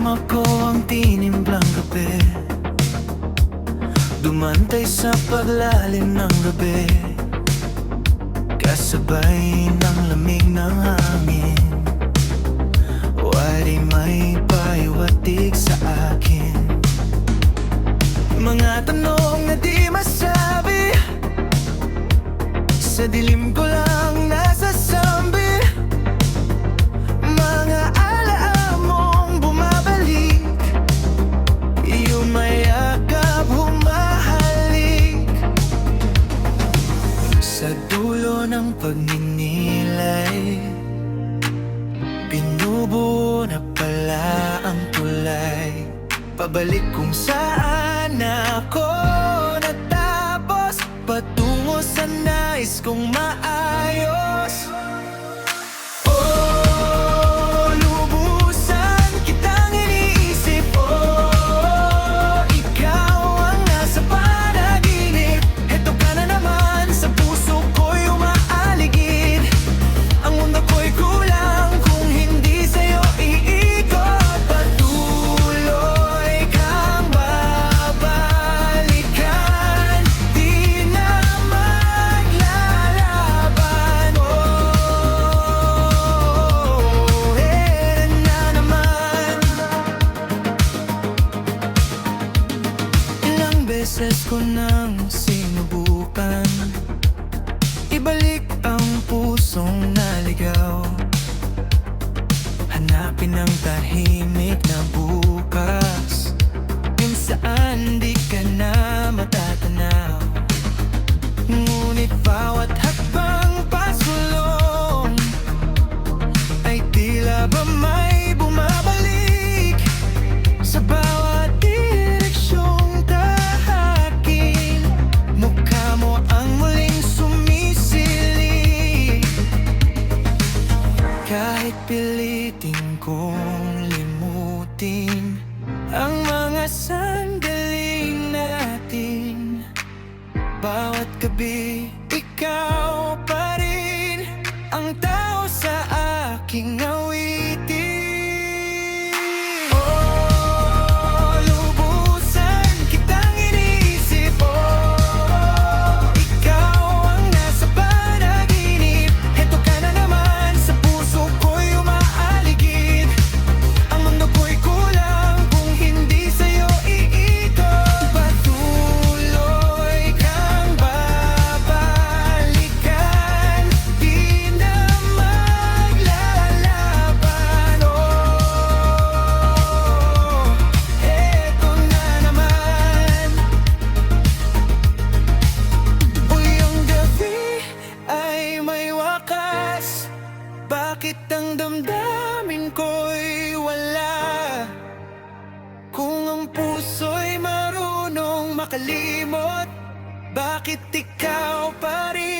kasama ko ang tinimplang kape, dumantay sa paglalim ng gabi, kasabay ng lamig ng hangin. Wari may pahiwatig sa akin, mga tanong na di masabi, sa dilim ko lang nasasambi. Mga alaala mong bumabalik, iyong mayakap humahalik. Sa dulo ng pagninilay, binubuo na pala ang tulay, pabalik kung saan ako natapos, patungo sa nais kong maayos. Oh, lubusan kitang iniisip. Oh, ikaw ang nasa panaginip. Heto ka na naman, sa puso ko'y umaaligid. Ang mundo ko'y kulang kung hindi sa'yo iikot. Patuloy kang babalikan, di na maglalaban. Oh, na naman. Ilang beses ko nang sinubukan ibalik ang pusong naligaw, hanapin ang tahimik na bukas, yung saan di ka na matatanaw. Ngunit bawat hakbang pasulong ay tila ba may bumabalik, sa bawat direksyong tahakin. Mukha mo ang muling sumisili, kahit pilitin kong limutin ang mga sandaling natin. Bawat gabi, ikaw pa rin ang tao sa aking awitin. Oh, lubusan kitang iniisip. Oh, ikaw ang nasa panaginip. Heto ka na naman, sa puso ko'y umaaligid. Ang mundo ko'y kulang kung hindi sa'yo iikot. Patuloy kang babalikan, di na maglalaban. Oh, eto na naman. Uy, ang gabi ay may wakas, bakit ang damdamin ko'y wala? Kung ang puso'y marunong makalimot, bakit ikaw pa rin